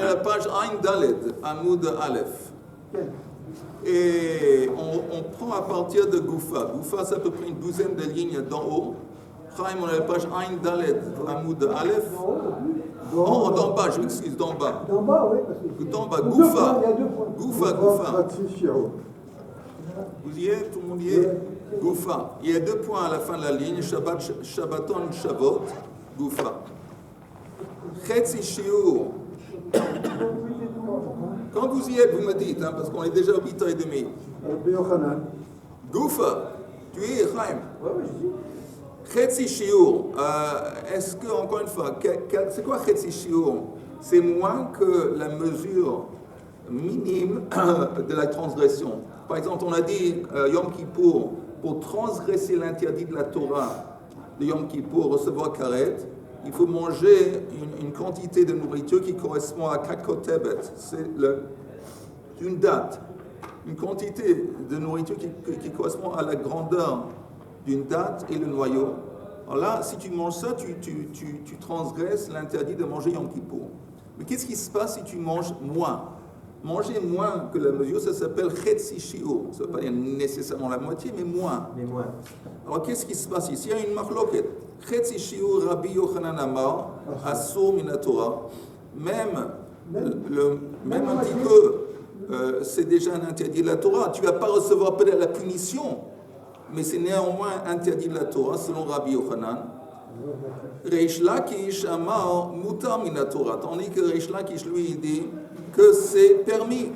est à la page Ain Daled, Amoud Aleph. Et on prend à partir de Goufa. Goufa, c'est à peu près une douzaine de lignes d'en haut. Chaim, on est à la page Ain Daled, Amoud Aleph. D'en bas, je m'excuse, d'en bas. D'en bas, oui. D'en bas, Goufa. Il y a 2 points. Goufa. Vous y êtes, tout le monde y est? Goufa. Il y a 2 points à la fin de la ligne, Shabbaton, Shavot, Goufa. Chetzi Shiur. Quand vous y êtes, vous me dites, parce qu'on est déjà à 8h30. Goufa. Tu y es, Chaim? Oui, je dis. Chetzi Shiur. Est-ce que, encore une fois, c'est quoi Chetzi Shiur? C'est moins que la mesure minime de la transgression. Par exemple, on a dit Yom Kippour, pour transgresser l'interdit de la Torah de Yom Kippour, recevoir karet, il faut manger une quantité de nourriture qui correspond à kakotebet. C'est une date, une quantité de nourriture qui correspond à la grandeur d'une date et le noyau. Alors là, si tu manges ça, tu transgresses l'interdit de manger Yom Kippour. Mais qu'est-ce qui se passe si tu manges moins? Manger moins que la mesure, ça s'appelle Chetzi Shiur. Ça ne veut pas dire nécessairement la moitié, mais moins. Alors qu'est-ce qui se passe ici? Il y a une marloquette. Chetzi Shiur Rabbi Yochanan Amar, Asur min Torah. Même un petit peu, c'est déjà un interdit de la Torah. Tu ne vas pas recevoir peut-être la punition, mais c'est néanmoins interdit de la Torah, selon Rabbi Yochanan. Reish Lakish Amar Mutar min Torah. Tandis que Reish Lakish, lui, dit que c'est permis.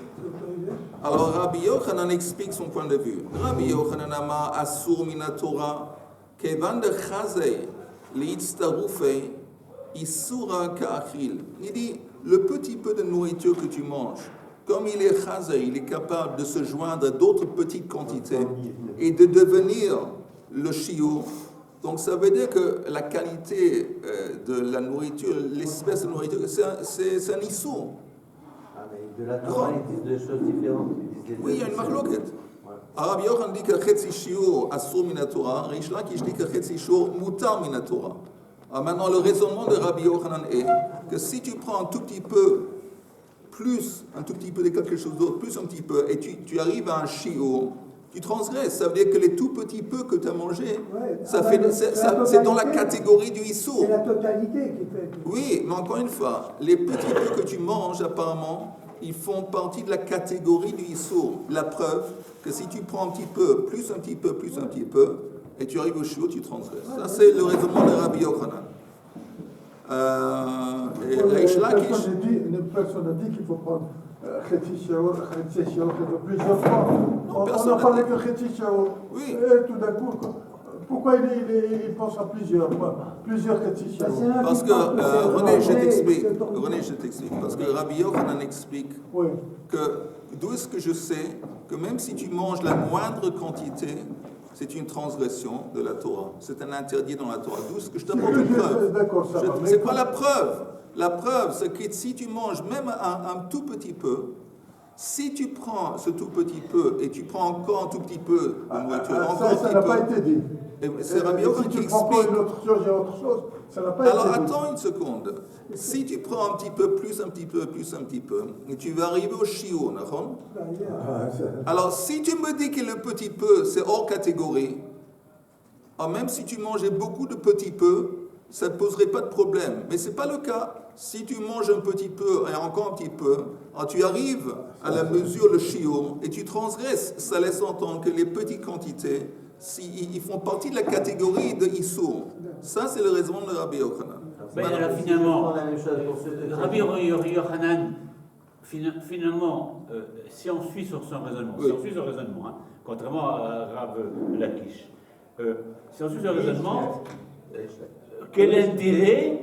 Alors Rabbi Yochanan explique son point de vue. Rabbi Yochanan Amar Asur min Torah Kevan de Chazei Litztarufei Isura Ka'achil. Il dit, le petit peu de nourriture que tu manges, comme il est Chazei, il est capable de se joindre à d'autres petites quantités et de devenir le shiur. Donc ça veut dire que la qualité de la nourriture, l'espèce de nourriture, c'est un issour. De la Torah, ils disent deux choses différentes. Oui, il y a une marloquette. Rabbi Yochanan dit que Chetzi Shiur Asur min Torah, Reish Lakish dit que Chetzi Shiur Mutar min Torah. Alors maintenant, le raisonnement de Rabbi Yochanan est que si tu prends un tout petit peu plus, un tout petit peu de quelque chose d'autre, plus un petit peu, et tu arrives à un shiur, tu transgresses. Ça veut dire que les tout petits peu que tu as mangés, c'est dans la catégorie du issour. C'est la totalité qui fait. Oui, mais encore une fois, les petits peu que tu manges, apparemment, ils font partie de la catégorie du issour. La preuve que si tu prends un petit peu, plus un petit peu, plus un petit peu, et tu arrives au shiur, tu transgresses. Ça, c'est le raisonnement de Rabbi Yochanan. Une personne a dit qu'il faut prendre Chetzi Shiur plusieurs fois. On n'a parlé que Chetzi Shiur. Oui. Et tout d'un coup, pourquoi il pense à plusieurs Chetzi Shiur? Parce que, René, je t'explique. Parce que Rabbi Yochanan explique que, d'où est-ce que je sais que même si tu manges la moindre quantité, c'est une transgression de la Torah. C'est un interdit dans la Torah. D'où est-ce que je t'apporte une preuve? C'est quoi la preuve? La preuve, c'est que si tu manges même un tout petit peu, si tu prends ce tout petit peu et tu prends encore un tout petit peu de nourriture, ça n'a pas été dit. C'est Rabbi Yochanan qui explique. Si tu prends autre chose, ça n'a pas été dit. Alors attends une seconde. Si tu prends un petit peu, plus un petit peu, plus un petit peu, tu vas arriver au shiur, d'accord? Alors si tu me dis que le petit peu, c'est hors catégorie, alors même si tu mangeais beaucoup de petits peu, ça ne poserait pas de problème. Mais ce n'est pas le cas. Si tu manges un petit peu et encore un petit peu, alors tu arrives à la mesure, le shiur, et tu transgresses. Ça laisse entendre que les petites quantités, ils font partie de la catégorie de issour. Ça, c'est le raisonnement de Rabbi Yochanan. Mais alors finalement, Rabbi Yochanan, finalement, si on suit sur son raisonnement, contrairement à Rav Lakish, si on suit son raisonnement, quel est l'intérêt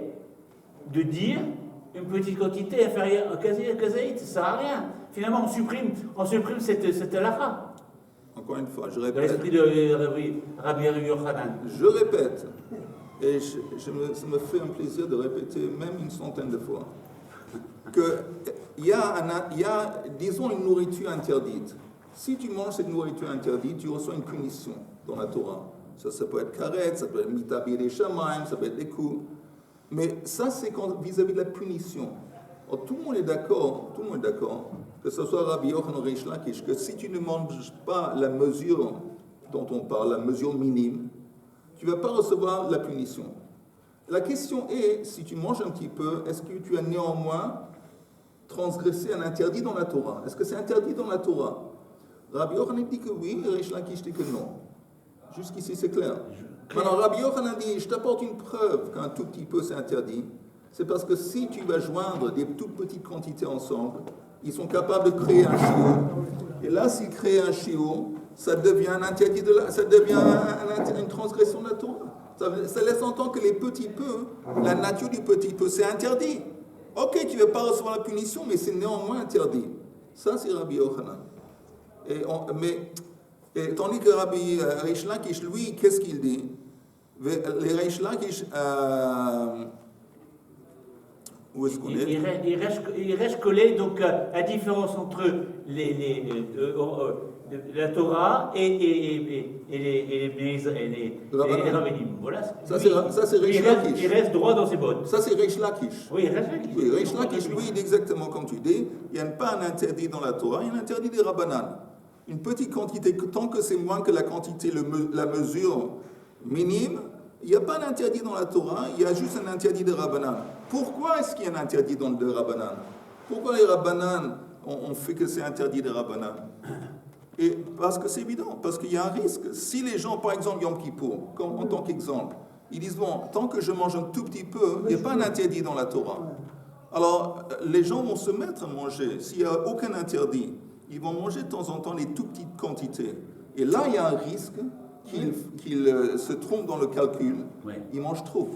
de dire une petite quantité inférieure à kazaït? Ça ne sert à rien. Finalement, on supprime cette halakha. Encore une fois, je Dans répète. l'esprit de Rabbi Yochanan. Je répète, et ça me fait un plaisir de répéter même une centaine de fois, qu'il y a, disons, une nourriture interdite. Si tu manges cette nourriture interdite, tu reçois une punition dans la Torah. Ça peut être karet, ça peut être mitabi des shamaim, ça peut être des coups. Mais ça, c'est vis-à-vis de la punition. tout le monde est d'accord, que ce soit Rabbi Yochanan ou Reish Lakish, que si tu ne manges pas la mesure dont on parle, la mesure minime, tu ne vas pas recevoir la punition. La question est, si tu manges un petit peu, est-ce que tu as néanmoins transgressé un interdit dans la Torah? Est-ce que c'est interdit dans la Torah? Rabbi Yochanan dit que oui, et Reish Lakish dit que non. Jusqu'ici, c'est clair. Maintenant, Rabbi Yochanan dit, je t'apporte une preuve qu'un tout petit peu c'est interdit. C'est parce que si tu vas joindre des toutes petites quantités ensemble, ils sont capables de créer un shiur. Et là, s'ils créent un shiur, ça devient un interdit ça devient une transgression de la Torah. Ça laisse entendre que les petits peu, la nature du petit peu, c'est interdit. Ok, tu ne vas pas recevoir la punition, mais c'est néanmoins interdit. Ça, c'est Rabbi Yochanan. Tandis que Rabbi Reish Lakish, lui, qu'est-ce qu'il dit? Les Reish Lakish, où est-ce qu'on est? Il reste collé, donc la différence entre la Torah et les rabbinim. Voilà. Ça, c'est Reish Lakish. Il reste droit dans ses bottes. Ça, c'est Reish Lakish. Oui, il reste Lakish. Oui, Reish Lakish, lui, il dit exactement comme tu dis. Il n'y a pas un interdit dans la Torah, il y a un interdit des rabbanan. Une petite quantité, tant que c'est moins que la quantité, la mesure minime, il n'y a pas d'interdit dans la Torah, il y a juste un interdit de Rabbanan. Pourquoi est-ce qu'il y a un interdit de Rabbanan? Pourquoi les Rabbanan ont fait que c'est interdit de Rabbanan? Et parce que c'est évident, parce qu'il y a un risque. Si les gens, par exemple, Yom Kippour, en tant qu'exemple, ils disent, bon, tant que je mange un tout petit peu, il n'y a pas un interdit dans la Torah. Alors, les gens vont se mettre à manger. S'il n'y a aucun interdit, ils vont manger de temps en temps les tout petites quantités. Et là, il y a un risque qu'ils se trompent dans le calcul. Oui. Ils mangent trop.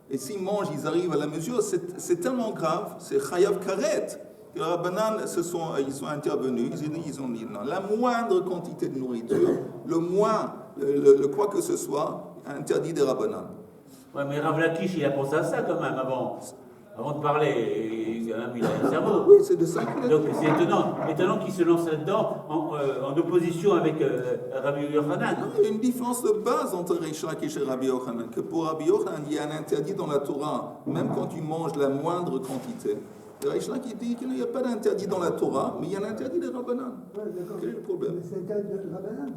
Et s'ils mangent, ils arrivent à la mesure. C'est tellement grave, c'est chayav karet. Les Rabbanan, ils sont intervenus, ils ont dit non. La moindre quantité de nourriture, le quoi que ce soit, interdit des Rabbanan. Oui, mais Rav Lakish, il a pensé à ça quand même avant de parler, il a un cerveau. Oui, c'est de ça qu'il a dit. Donc c'est étonnant qu'il se lance là-dedans en opposition avec Rabbi Yochanan. Non, il y a une différence de base entre Reish Lakish et Rabbi Yochanan. Que pour Rabbi Yochanan, il y a un interdit dans la Torah, même quand tu manges la moindre quantité. Reish Lakish dit qu'il n'y a pas d'interdit dans la Torah, mais il y a un interdit des Rabbanan. Ouais, quel est le problème? Mais c'est interdit des Rabbanan.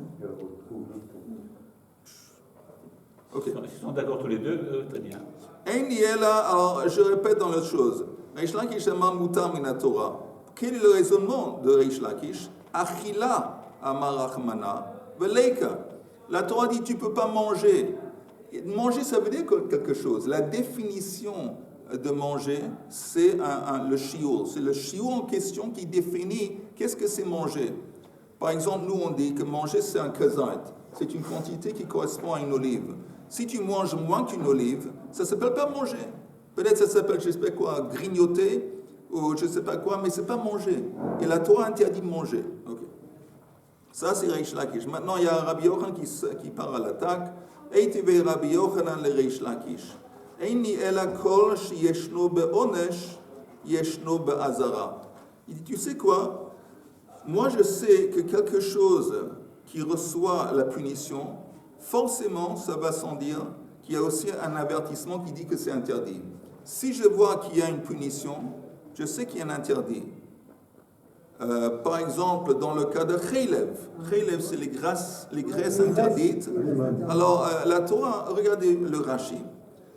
Ok. Ils sont d'accord tous les deux, très bien. Alors, je répète dans l'autre chose. Reish Lakish amar mutar min Torah. Quel est le raisonnement de Reish Lakish? Achila amar rachmana veleika. La Torah dit tu peux pas manger. Manger, ça veut dire quelque chose. La définition de manger, c'est le shiur. C'est le shiur en question qui définit qu'est-ce que c'est manger. Par exemple, nous on dit que manger c'est un kazait. C'est une quantité qui correspond à une olive. Si tu manges moins qu'une olive, ça ne s'appelle pas manger. Peut-être ça s'appelle, je ne sais pas quoi, grignoter, ou je ne sais pas quoi, mais ce n'est pas manger. Et la Torah interdit de manger. Okay. Ça, c'est Reish Lakish. Maintenant, il y a Rabbi Yochanan qui part à l'attaque. Eitive Rabbi Yochanan le Reish Lakish. Eini ela kol sheyeshno be'onesh, yeshno be'azara. Il dit, tu sais quoi? Moi, je sais que quelque chose qui reçoit la punition, forcément, ça va sans dire qu'il y a aussi un avertissement qui dit que c'est interdit. Si je vois qu'il y a une punition, je sais qu'il y a un interdit. Par exemple, dans le cas de Chaylev. Chaylev, c'est les graisses interdites. Alors, la Torah, regardez le Rashi.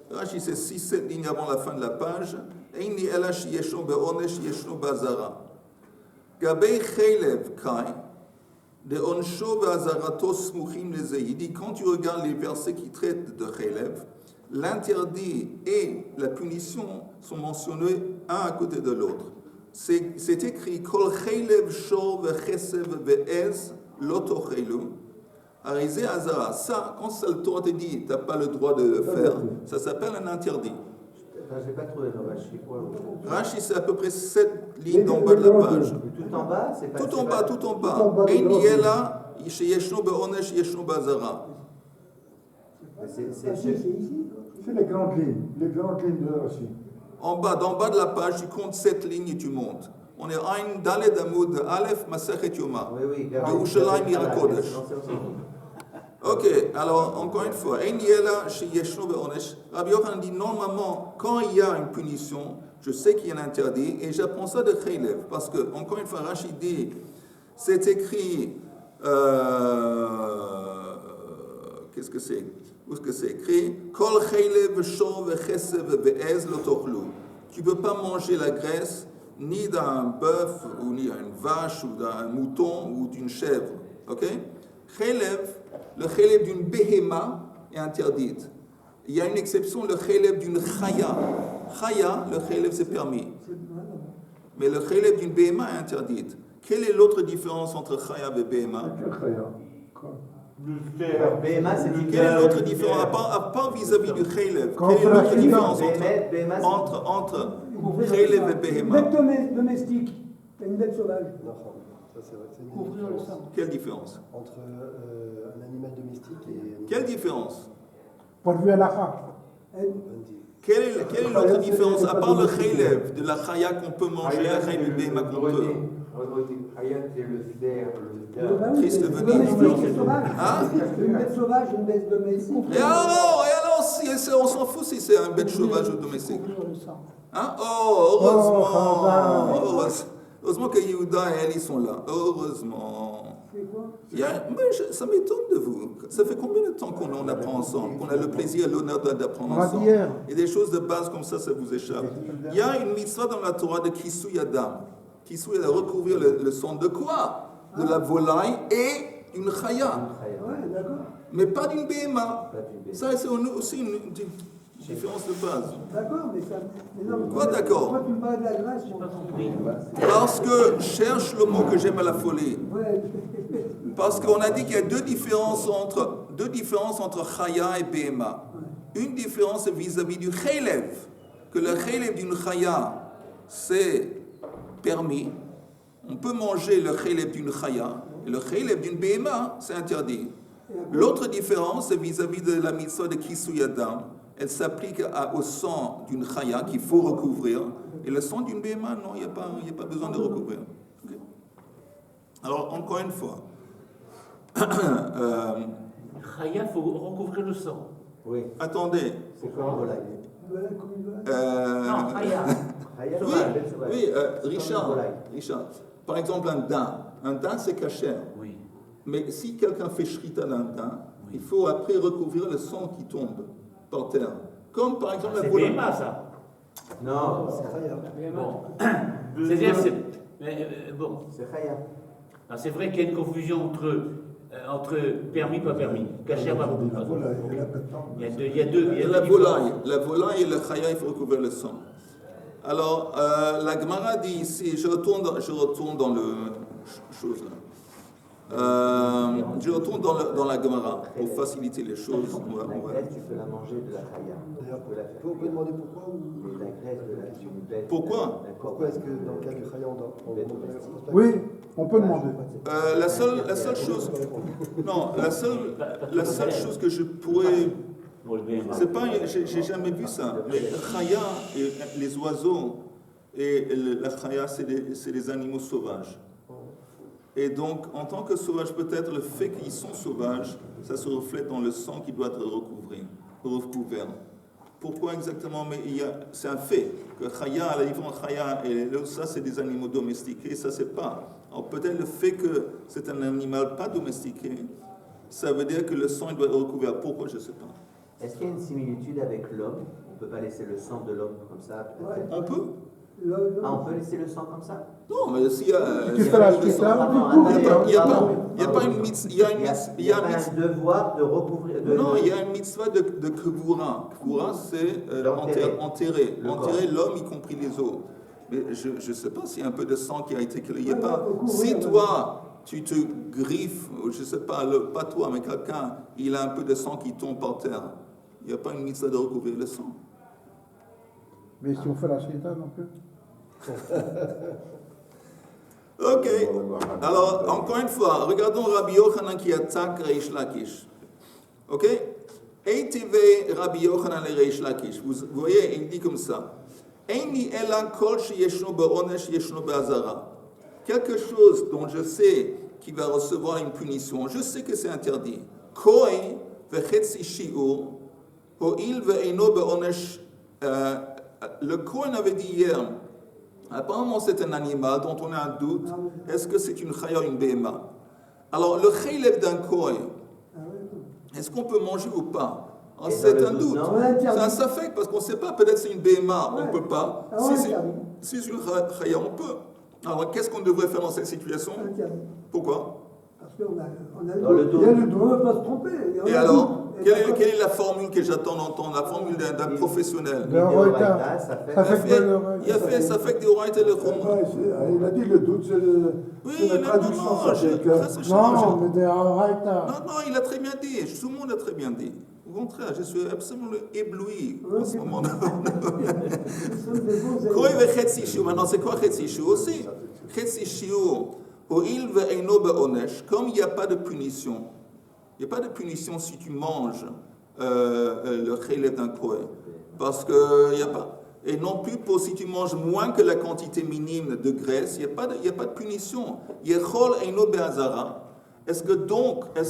Le Rashi, c'est 6-7 lignes avant la fin de la page. Eini ela sheyeshno be'onesh yeshno ba'azara. Gabei Chaylev kai. De Onsho Vazaratos Mouchim Lezei. Il dit, quand tu regardes les versets qui traitent de Chaylev, l'interdit et la punition sont mentionnés un à côté de l'autre. C'est écrit Kol Chaylev Shor Vechesev Ve'ez Loto Chaylu. Arizé Azara. Ça, quand le Torah te dit, tu n'as pas le droit de le faire, ça s'appelle un interdit. Je n'ai pas trouvé le Rashi. Rashi, c'est à peu près 7 lignes en bas de la page. Tout en bas, c'est pas... Tout en bas. Eini ela sheyeshno be'onesh yeshno ba'azara. C'est ici. C'est les grandes lignes de Rashi. En bas de la page, tu comptes 7 lignes et tu montes. On est Ain Daled Amud Aleph Masechet Yoma. Oui. Yerushalayim Ira Kodesh. Ok, alors encore une fois, Eini ela sheyeshno be'onesh. Rabbi Yochanan dit normalement, quand il y a une punition, je sais qu'il y a un interdit, et j'apprends ça de Khaylev, parce que, encore une fois, Rachid dit, c'est écrit, qu'est-ce que c'est? Où est-ce que c'est écrit? Kol Khaylev shor vechesev ve'ez lo tochlu. Tu ne peux pas manger la graisse ni d'un bœuf, ou ni d'une vache, ou d'un mouton, ou d'une chèvre. Ok? Le khaylev d'une béhéma est interdite. Il y a une exception, le khaylev d'une chaya. Chaya, le khaylev c'est permis. Mais le khaylev d'une béhéma est interdite. Quelle est l'autre différence entre chaya et béhéma? Béhéma, c'est Quelle est l'autre différence, à part vis-à-vis du khaylev, quelle est l'autre différence entre khaylev et béhéma? Une bête domestique et une bête sauvage. Ça, c'est vrai. C'est une Couvrir le différence sang. Quelle différence? entre un animal domestique et Quelle différence? Point de vue halakha. Quelle est l'autre différence, à part le khaylev, de la chaya qu'on peut manger, la khaylev du béhéma qu'on peut? Christ est venu. Domestique et sauvage. Hein? Une bête sauvage, une bête domestique. Et alors, on s'en fout si c'est un bête sauvage ou domestique. Couvrir le sang. Hein? Oh, heureusement que Yehuda et elle, ils sont là. Heureusement. C'est quoi? Ça m'étonne de vous. Ça fait combien de temps qu'on apprend ensemble, qu'on a le plaisir et l'honneur d'apprendre On l'a dit ensemble? hier. Et des choses de base comme ça vous échappe. Il y a une mitzvah dans la Torah de Kisui Adam. Kisui, de recouvrir le sang de quoi? De la volaille et d'une chaya. Ouais, d'accord. Mais pas d'une béhéma. Ça, c'est aussi une différence de base. D'accord, mais ça. Mais non, Quoi, d'accord? Pourquoi tu me parles de la graisse? J'ai pas compris. Parce que, cherche le mot que j'aime à la folie. Ouais. Parce qu'on a dit qu'il y a deux différences entre chaya et béhéma. Une différence est vis-à-vis du khaylev. Que le khaylev d'une chaya, c'est permis. On peut manger le khaylev d'une chaya. Et le khaylev d'une béhéma, c'est interdit. L'autre différence est vis-à-vis de la mitzvah de Kisui Adam. Elle s'applique au sang d'une chaya qu'il faut recouvrir. Et le sang d'une béhéma, non, il n'y a pas besoin de recouvrir. Okay. Alors, encore une fois. Chaya, il faut recouvrir le sang. Oui. Attendez. C'est quoi un volaille? Non, Chaya. Chaya, Oui, bête sauvage. oui, Comme un volaille. Richard. Par exemple, un daim. Un daim, c'est cachère. Oui. Mais si quelqu'un fait shrita d'un daim, Oui. il faut après recouvrir le sang qui tombe par terre. Comme par exemple la C'est volaille. béhéma, ça. Non, c'est Chaya. Bon. C'est-à-dire, bon. c'est Chaya. Alors, c'est vrai qu'il y a une confusion entre permis et pas permis. Caché pas beaucoup. Il y a deux. Et la volaille et le chaya, il faut recouvrir le sang. Alors, la Gemara dit ici, je retourne dans le chose là. Je retourne dans la Gemara pour faciliter les choses. La graisse, tu peux la manger de la Chaya. D'ailleurs, Tu peux la faire. on peut demander pourquoi ou Mais la graisse d'une bête. Pourquoi? pourquoi est-ce que dans le cas du Chaya, on doit Oui, on peut demander. La seule chose, non, la seule chose que je pourrais, Pour le béhéma. c'est pas, j'ai jamais vu ça. Mais chaya, les oiseaux et la chaya, c'est des animaux sauvages. Et donc, en tant que sauvage, peut-être le fait qu'ils sont sauvages, ça se reflète dans le sang qui doit être recouvert. Pourquoi exactement? Mais c'est un fait que chaya, la différence chaya et ça, c'est des animaux domestiqués, ça c'est pas. Alors peut-être le fait que c'est un animal pas domestiqué, ça veut dire que le sang il doit être recouvert. Pourquoi? Je sais pas. Est-ce qu'il y a une similitude avec l'homme? On ne peut pas laisser le sang de l'homme comme ça? Ouais. On peut? Ah, on peut laisser le sang comme ça? Non, mais s'il y a... Tu fais la chita, Il n'y a pas une mitzvah. Il y a un devoir de recouvrir. Non, il y a une mitzvah de kevura. Kevura, c'est enterrer l'homme, y compris les os. Mais je ne sais pas s'il y a un peu de sang qui a été créé. Si toi, tu te griffes, je ne sais pas, pas toi, mais quelqu'un, il a un peu de sang qui tombe par terre, il n'y a pas une mitzvah de recouvrir le sang. Mais si on fait la chita non plus. Ok. Alors, encore une fois, regardons Rabbi Yochanan qui attaque Reish Lakish. Ok? Eitive Rabbi Yochanan le Reish Lakish. Vous voyez, il dit comme ça. Eini ela kol sheyeshno be'onesh yeshno be'azara. Quelque chose dont je sais qu'il va recevoir une punition, je sais que c'est interdit. Koi vechetzi shi'ur, ho'il ve'eino be'onesh Le Kohen avait dit hier, apparemment c'est un animal dont on a un doute, est-ce que c'est une chaya ou une béma? Alors le chaylev d'un Kohen, est-ce qu'on peut manger ou pas? Alors, c'est un doute, c'est un safek, parce qu'on ne sait pas, peut-être c'est une béma, on ne peut pas. Si c'est une chaya, on peut. Alors qu'est-ce qu'on devrait faire dans cette situation? Pourquoi? Parce qu'on a Dans le doute. Il y a le doute, on ne peut pas se tromper. Et alors, quelle est la formule que j'attends d'entendre, la formule d'un professionnel? Le Horaïta, ça fait Ça fait que des oraïta le chum. Il a dit le doute, c'est la traduction. Non, mais des Horaïta. Non, il a très bien dit, tout le monde a très bien dit. Au contraire, je suis absolument ébloui en ce moment. Maintenant, c'est quoi Chetzi Shiur aussi? Chetzi Shiur, comme il n'y a pas de punition, il n'y a pas de punition si tu manges le chaylev d'un Kohen. Parce que il n'y a pas. Et non plus pour si tu manges moins que la quantité minime de graisse, il n'y a pas de punition. Yechol eino be'azara. Est-ce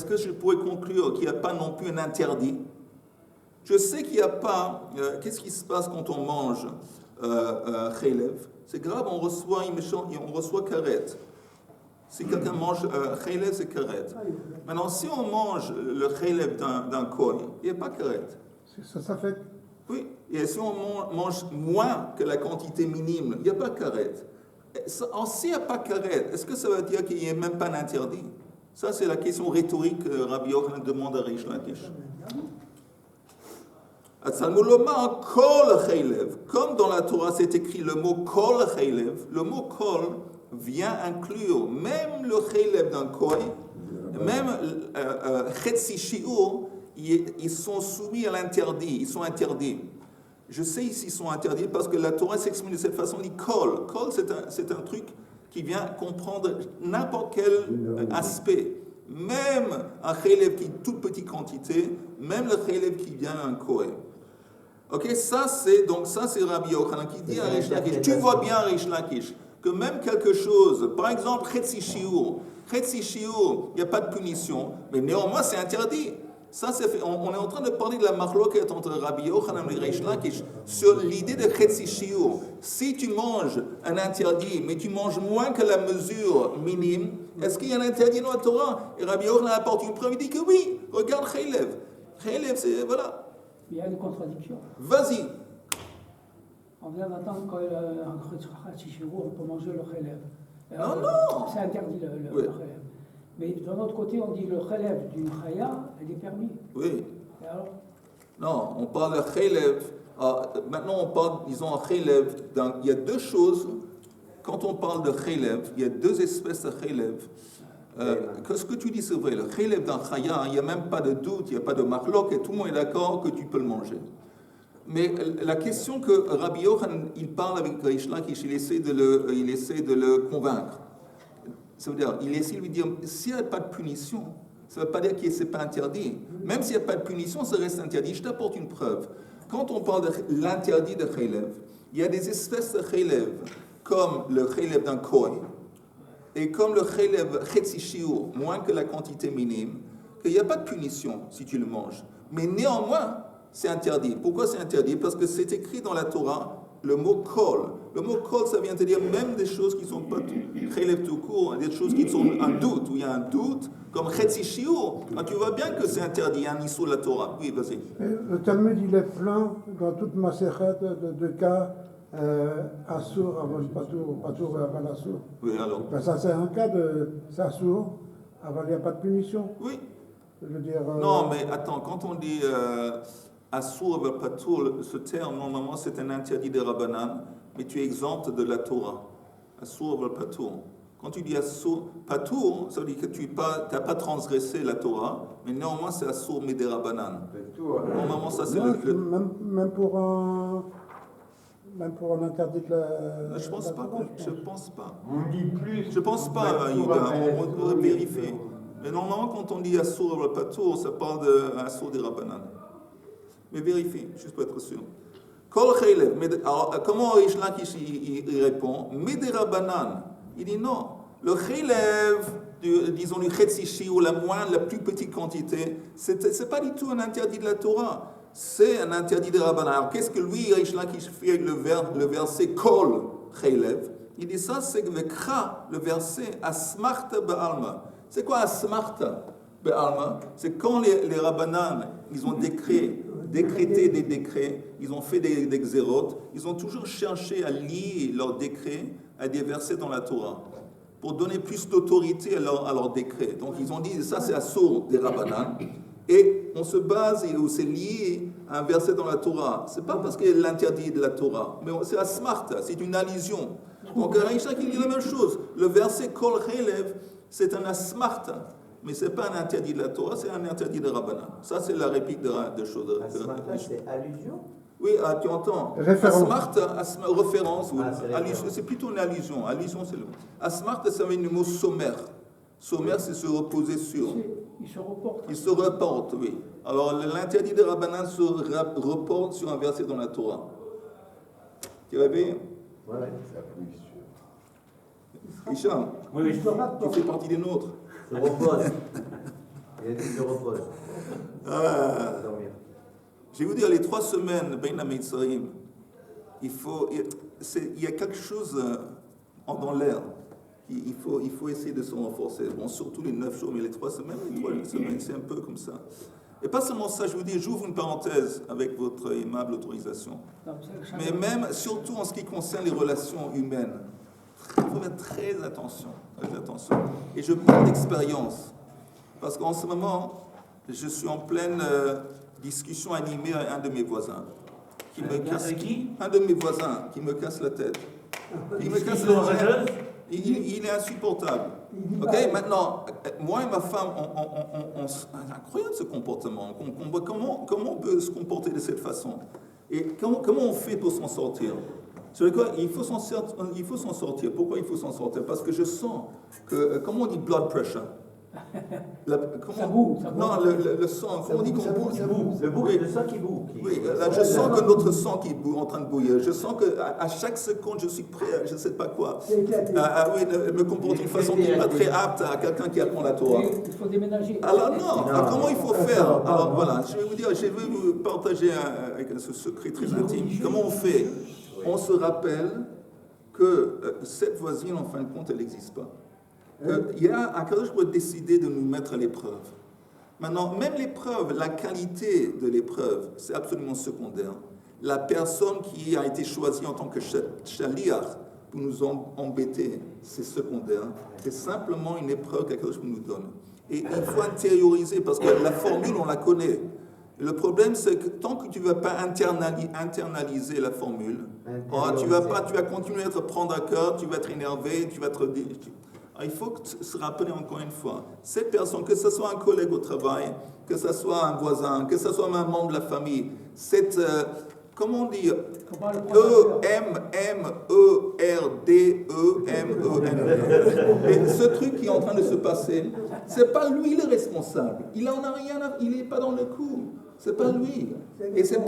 que je pourrais conclure qu'il n'y a pas non plus un interdit? Je sais qu'il n'y a pas. Qu'est-ce qui se passe quand on mange chaylev? C'est grave, on reçoit karet. Si quelqu'un mange chaylev, c'est karet. Maintenant, si on mange le chaylev d'un kohen, il n'y a pas karet. Ça fait. Oui, et si on mange moins que la quantité minime, il n'y a pas karet. S'il n'y a pas karet, est-ce que ça veut dire qu'il n'y a même pas d'interdit? Ça, c'est la question rhétorique que Rabbi Yochanan demande à Reish Lakish. Comme dans la Torah c'est écrit le mot kol chaylev, le mot kol vient inclure même le chaylev d'un kohen, même chetzi shiur, ils sont soumis à l'interdit, ils sont interdits. Je sais ici ils sont interdits parce que la Torah s'exprime de cette façon, dit kol. Kol c'est un truc qui vient comprendre n'importe quel aspect. Même un chaylev qui est toute petite quantité, même le chaylev qui vient d'un kohen. Ok, ça c'est Rabbi Yochanan qui dit à Reish Lakish, tu vois bien Reish Lakish, que même quelque chose, par exemple Chetzi Shiur, il n'y a pas de punition, mais néanmoins c'est interdit. Ça, on est en train de parler de la marloquette entre Rabbi Yochanan et Reish Lakish sur l'idée de Chetzi Shiur. Si tu manges un interdit, mais tu manges moins que la mesure minime, est-ce qu'il y a un interdit dans la Torah? Et Rabbi Yochanan apporte une preuve, il dit que oui, regarde chaylev. Chaylev, c'est, voilà. Il y a une contradiction. Vas-y. On vient d'entendre qu'un Chetzi Shiur, on peut manger le chaylev. Non. C'est interdit le chaylev. Mais d'un autre côté, on dit le chaylev d'une chaya, elle est permis. Oui. Et alors? Non, on parle de chaylev. Maintenant, on parle, disons, chaylev. Il y a deux choses. Quand on parle de chaylev, il y a deux espèces de chaylev. Ce que tu dis, c'est vrai. Le chaylev d'un chaya, il n'y a même pas de doute, il n'y a pas de marloque, et tout le monde est d'accord que tu peux le manger. Mais la question que Rabbi Yochanan, il parle avec Reish Lakish, il essaie de le convaincre. Ça veut dire, il essaie de lui dire, s'il n'y a pas de punition, ça ne veut pas dire que ce n'est pas interdit. Même s'il n'y a pas de punition, ça reste interdit. Je t'apporte une preuve. Quand on parle de l'interdit de chaylev, il y a des espèces de chaylev, comme le chaylev d'un kohen, et comme le chaylev chetzi shiur, moins que la quantité minime, qu'il n'y a pas de punition si tu le manges. Mais néanmoins, c'est interdit. Pourquoi c'est interdit? Parce que c'est écrit dans la Torah, le mot kol. Le mot kol, ça vient te dire même des choses qui ne sont pas chaylev tout court, des choses qui sont un doute, où il y a un doute, comme chetzi shiur. Tu vois bien que c'est interdit, il y a un issue de la Torah. Oui, vas-y. Le Talmud, il est plein dans toute ma séchette de cas Assour avant le Patour avant l'Assour. Oui, alors. Ben, ça, c'est un cas de Assour avant, il n'y a pas de punition. Oui. Je veux dire, Non, mais attends, quand on dit Assour avant Patour, ce terme, normalement, c'est un interdit de Rabbanan, mais tu es exempt de la Torah. Assour avant Patour. Quand tu dis Assour Patour, ça veut dire que tu n'as pas transgressé la Torah, mais néanmoins, c'est Assour mais des Rabbanan. Normalement, ça, c'est même pour un interdit de la... Je pense pas. Je pense pas. On dit plus. Je pense pas, Yuda. On vérifie. Mais normalement, quand on dit Assour al Patour, ça parle de Assour des Rabbanan. Mais vérifie, juste pour être sûr. Kol chaylev. Alors, comment Reish Lakish il répond? Mais des Rabbanan. Il dit non. Le chaylev, disons du chetzi shiur, la moindre, la plus petite quantité, c'est pas du tout un interdit de la Torah. c'est un interdit de Rabbanan. Alors qu'est-ce que lui, Reish Lakish, fait le verset Kol Chaylev? Il dit ça, c'est le verset Asmarta Ba'alma. C'est quoi Asmarta Ba'alma? C'est quand les Rabbanan, ils ont décrété des décrets, ils ont fait des xérotes, ils ont toujours cherché à lier leurs décrets à des versets dans la Torah, pour donner plus d'autorité à leurs décrets. Donc ils ont dit, ça c'est Assour des Rabbanan, et on se base, et c'est lié à un verset dans la Torah. C'est pas parce qu'il est l'interdit de la Torah, mais c'est Asmarta, c'est une allusion. Donc Reish Lakish dit la même chose. Le verset Kol Chaylev, c'est un Asmarta. Mais ce n'est pas un interdit de la Torah, c'est un interdit de Rabbanan. Ça, c'est la réplique de choses. Asmarta, c'est allusion? Oui, tu entends. Référence. Référence, oui. C'est Allusion, c'est plutôt une allusion. Allusion, c'est le mot. Asmarta, ça veut dire le mot sommaire. Sommaire, c'est se reposer sur. Il se reporte. Il se reporte, oui. Alors, l'interdit de Rabbanan se reporte sur un verset dans la Torah. Tu vas bien? Ouais. Hicham, Oui, tu fais partie des nôtres. Se repose. Il a dit se repose. Dormir. Je vais vous dire, les 3 semaines, Ben Mitzrayim, il y a quelque chose dans l'air. Il faut essayer de se renforcer. Bon, surtout les 9 jours, mais les 3 semaines, c'est un peu comme ça. Et pas seulement ça, je vous dis, j'ouvre une parenthèse avec votre aimable autorisation. Mais même, surtout en ce qui concerne les relations humaines, il faut faire très attention. Et je parle d'expérience. Parce qu'en ce moment, je suis en pleine discussion animée avec un de mes voisins. Un de mes voisins qui me casse la tête. Il me casse la tête. Il est insupportable. Ok, maintenant, moi et ma femme, c'est incroyable ce comportement. Comment on peut se comporter de cette façon? Et comment on fait pour s'en sortir? Vous savez quoi? Il faut s'en sortir. Pourquoi il faut s'en sortir? Parce que je sens que, comment on dit blood pressure? Ça boue. Non, le sang, comment on dit qu'on boue? Le sang qui boue. Oui, là, je sens que notre sang qui est en train de bouillir. Je sens qu'à chaque seconde, je suis prêt à je ne sais pas quoi. Me comporter d'une façon qui n'est pas très apte à quelqu'un qui apprend la Torah. Il faut déménager. Alors non, comment il faut faire? Alors voilà, je vais vous partager ce secret très intime. Comment on fait? On se rappelle que cette voisine, en fin de compte, elle n'existe pas. Il y a un cas où je peux décider de nous mettre à l'épreuve. Maintenant, même l'épreuve, la qualité de l'épreuve, c'est absolument secondaire. La personne qui a été choisie en tant que shaliach pour nous embêter, c'est secondaire. C'est simplement une épreuve que quelque nous donne. Et il faut intérioriser, parce que la formule, on la connaît. Le problème, c'est que tant que tu ne vas pas internaliser la formule, tu vas continuer à te prendre à cœur, tu vas être énervé, tu vas être... Il faut se rappeler encore une fois, cette personne, que ce soit un collègue au travail, que ce soit un voisin, que ce soit un membre de la famille, cette, comment on dit, E-M-M-E-R-D-E-M-E-N. Et ce truc qui est en train de se passer, c'est pas lui le responsable. Il en a rien il n'est pas dans le coup. C'est pas lui. Et c'est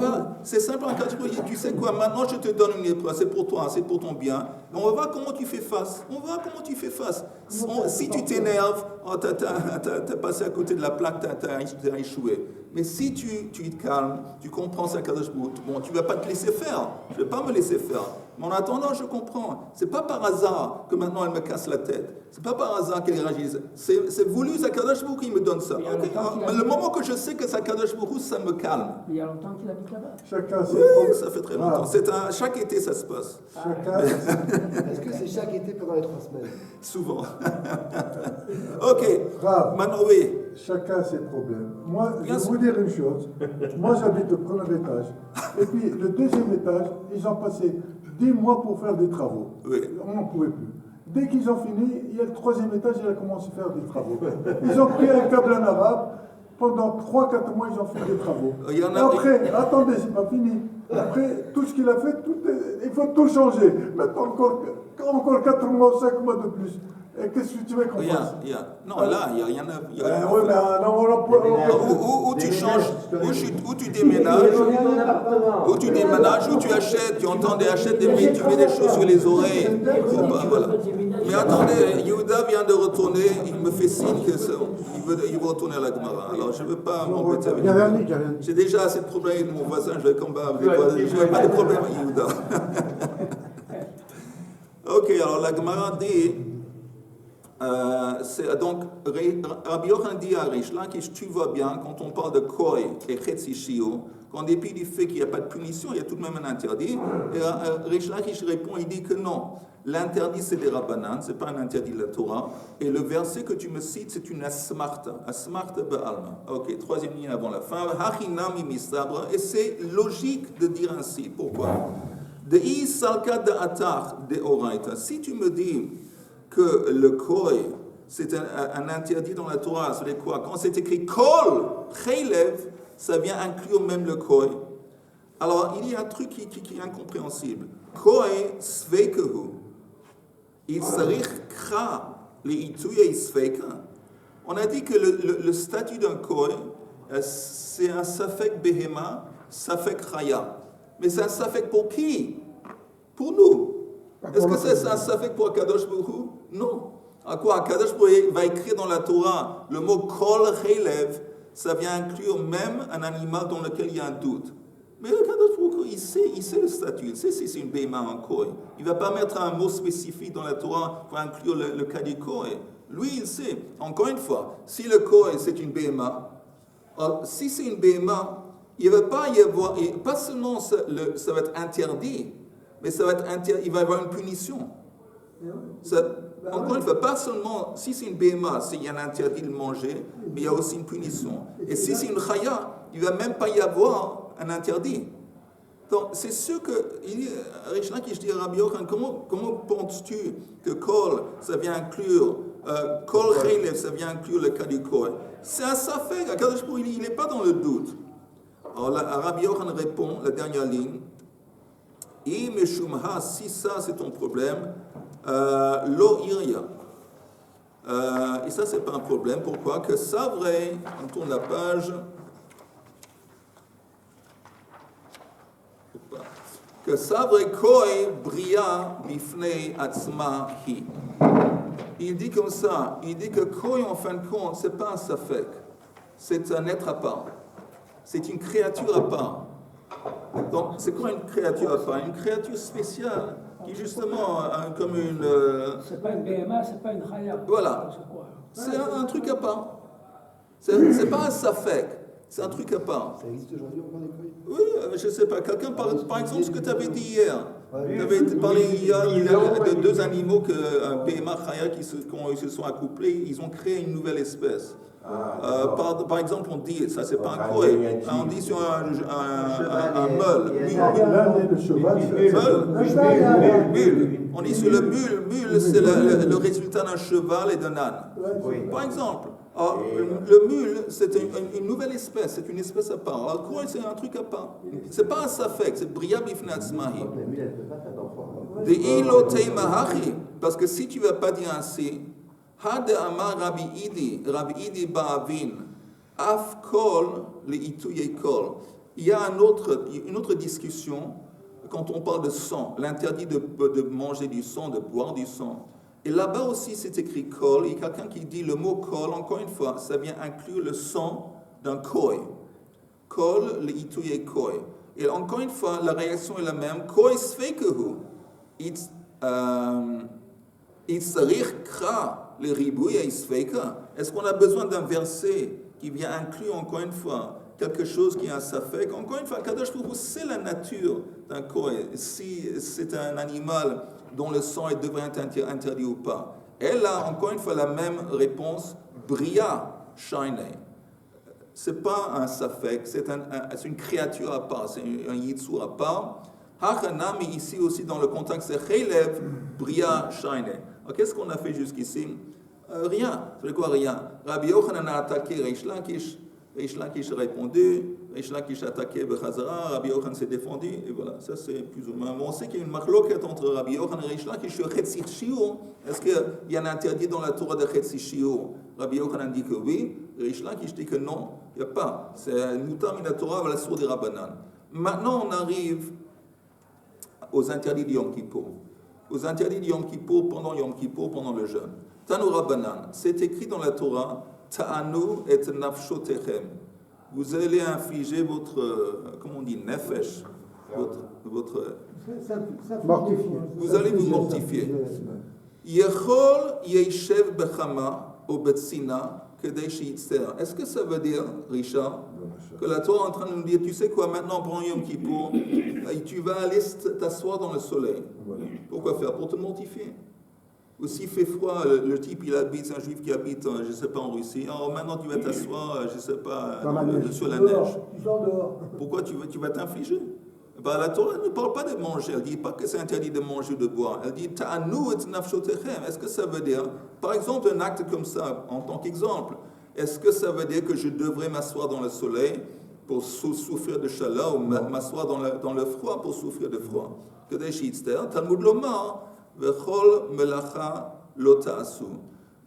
simplement quand tu sais quoi, maintenant je te donne une épreuve, c'est pour toi, c'est pour ton bien. Et on va voir comment tu fais face. Si tu t'énerves, tu as passé à côté de la plaque, tu as échoué. Mais si tu te calmes, tu comprends ça, bon, tu ne vas pas te laisser faire. Je ne vais pas me laisser faire. Mais en attendant, je comprends. Ce n'est pas par hasard que maintenant elle me casse la tête. Ce n'est pas par hasard qu'elle réagisse. C'est voulu, c'est Kadosh Baruch Hu qui me donne ça. Okay. Mais le moment que je sais que c'est Kadosh Baruch Hu, ça me calme. Il y a longtemps qu'il habite là-bas. Chacun ses Oui, ça fait très longtemps. Chaque été, ça se passe. Est-ce que c'est chaque été pendant les 3 semaines? Souvent. Ok. Grave. Maintenant, oui. Chacun ses problèmes. Moi, je Bien vais sûr. vous dire une chose. Moi, j'habite au premier étage. Et puis, le deuxième étage, ils ont passé 10 mois pour faire des travaux. Oui. On n'en pouvait plus. Dès qu'ils ont fini, il y a le troisième étage, il a commencé à faire des travaux. Ils ont pris un câble en arabe. Pendant 3-4 mois, ils ont fait des travaux. Il y en a- Après, attendez, c'est pas fini. Après, tout ce qu'il a fait, il faut tout changer. Maintenant, encore 4 mois ou 5 mois de plus. Et qu'est-ce que tu veux qu'on fasse? Non, là, il y en a. Oui, mais non, on peut. Où tu changes, où tu déménages, où tu déménages, où tu achètes, tu entends des achètes, tu mets des choses sur les oreilles. Voilà. Mais attendez, Yehuda vient de retourner, il me fait signe qu'il veut retourner à la Gemara. Alors je ne veux pas m'embêter avec Yehuda. J'ai déjà assez de problèmes avec mon voisin, je vais combattre. Je n'ai pas de problème avec Yehuda. Ok, alors la Gemara dit, donc Rabbi Yochanan dit à Rish Lakish, tu vois bien, quand on parle de Koi et Chetzi Shio, qu'en dépit du fait qu'il n'y a pas de punition, il y a tout de même un interdit. Et Rish Lakish répond, il dit que non, l'interdit c'est des Rabbanan, c'est pas un interdit de la Torah. Et le verset que tu me cites, c'est une asmarta ba'alma. Ok, troisième ligne avant la fin. Hachinami misabra, et c'est logique de dire ainsi. Pourquoi? Dei salka da'atar de oraita. Si tu me dis que le koi, c'est un interdit dans la Torah, c'est quoi? Quand c'est écrit kol, chaylev, ça vient inclure même le koi. Alors, il y a un truc qui est incompréhensible. Koi sveikehu. Il s'arich kra le ituye sveika. On a dit que le statut d'un koi, c'est un safek behema, safek chaya. Mais c'est un safek pour qui? Pour nous. Est-ce que c'est un safek pour Akadosh Baruch Hu? Non. À quoi Akadosh Baruch Hu va écrire dans la Torah le mot kol chaylev, ça vient inclure même un animal dans lequel il y a un doute. Mais Akadosh Baruch Hu, il sait le statut, il sait si c'est une béma en koi. Il ne va pas mettre un mot spécifique dans la Torah pour inclure le cas du koi. Lui, il sait. Encore une fois, si le koi c'est une béma, si c'est une béma, il ne va pas y avoir, et pas seulement ça va être interdit, mais ça va être il va y avoir une punition. Encore une fois, pas seulement, si c'est une BMA, il y a un interdit de manger, mais il y a aussi une punition. Et si c'est une chaya, il ne va même pas y avoir un interdit. Donc, c'est sûr que, Rish Lakish dit à Rabbi Yochanan, comment penses-tu que kol, ça vient inclure, kol chaylev, ça vient inclure le cas du kol? C'est un safek, il n'est pas dans le doute. Alors, Rabbi Yochanan répond, la dernière ligne, si ça c'est ton problème, lo iria. Et ça c'est pas un problème. Pourquoi? Que ça vrai, on tourne la page. Que ça vrai koi bria bifnei atzma hi. Il dit comme ça. Il dit que koi en fin de compte c'est pas un safek, c'est un être à part. C'est une créature à part. Donc, c'est quoi une créature à part? Une créature spéciale qui, justement, comme une. C'est pas une BMA, c'est pas une Chaya. Voilà. C'est un truc à part. C'est pas un safek, c'est un truc à part. Ça existe aujourd'hui encore des koi? Oui, je ne sais pas. Quelqu'un, par exemple, ce que tu avais dit hier. Tu avais parlé hier de deux animaux, un BMA Chaya qui se sont accouplés, ils ont créé une nouvelle espèce. Par exemple, on dit, ça c'est pas un koi, on dit sur un meule, mule. On dit sur le mule, c'est le résultat d'un cheval et d'un âne. Par exemple, le mule, c'est une nouvelle espèce, c'est une espèce à part. Alors, koi, c'est un truc à part. C'est pas un safek, c'est bria bifnei atzmahi. Parce que si tu ne vas pas dire ainsi, Had amar Rabbi Idi ba'avin, af kol le ituye kol. Il y a une autre discussion quand on parle de sang, l'interdit de manger du sang, de boire du sang. Et là-bas aussi c'est écrit kol. Il y a quelqu'un qui dit le mot kol, encore une fois, ça vient inclure le sang d'un koi. Kol le ituye koi. Et encore une fois, la réaction est la même. Koi sveikehu. Itzarich kra. Le ribouille et sveika. Est-ce qu'on a besoin d'un verset qui vient inclure encore une fois quelque chose qui est un safek? Encore une fois, Kadosh Baruch Hu, c'est la nature d'un koi. Si c'est un animal dont le sang devrait être interdit ou pas. Elle a encore une fois la même réponse. Bria shine. C'est pas un safek, c'est une créature à part, c'est un yitsur à part. Hachanami ici aussi dans le contexte c'est chaylev bria shine. Qu'est-ce qu'on a fait jusqu'ici? Rien. C'est quoi rien? Rabbi Yochanan a attaqué Rish Lakish. Rish Lakish a répondu. Rish Lakish a attaqué Bechazara. Rabbi Yochanan s'est défendu. Et voilà, ça c'est plus ou moins. On sait qu'il y a une marloquette entre Rabbi Yochanan et Rish Lakish sur Chetzi Shiur. Est-ce qu'il y a un interdit dans la Torah de Chetzi Shiur? Rabbi Yochanan dit que oui. Rish Lakish dit que non. Il n'y a pas. C'est Mutar min Torah va la sourde des Rabbanan. Maintenant on arrive aux interdits de Yom Kippour. aux interdits de Yom Kippour, pendant le jeûne. Tanu Rabbanan, c'est écrit dans la Torah, Ta'anu et nafshotechem. Vous allez infliger votre, comment on dit, nefesh, votre vous allez vous mortifier. Yechol yeishev bechama ou betsina kedei sheyitzter. Est-ce que ça veut dire, Richard, que la Torah est en train de nous dire, tu sais quoi, maintenant prends Yom Kippour, et tu vas aller t'asseoir dans le soleil. Pourquoi faire? Pour te mortifier. Ou s'il fait froid, le type il habite, c'est un juif qui habite, je ne sais pas, en Russie. Alors maintenant tu vas t'asseoir, je ne sais pas, sur la neige. Tu sors dehors. Pourquoi tu vas t'infliger? Ben, la Torah ne parle pas de manger, elle ne dit pas que c'est interdit de manger ou de boire. Elle dit ta'anu et nafshotechem. Est-ce que ça veut dire, par exemple, un acte comme ça, en tant qu'exemple, est-ce que ça veut dire que je devrais m'asseoir dans le soleil pour souffrir de chaleur ou m'asseoir dans le froid pour souffrir de froid? Kedei sheyitzter, Talmud lomar, vechol melacha lo ta'asu.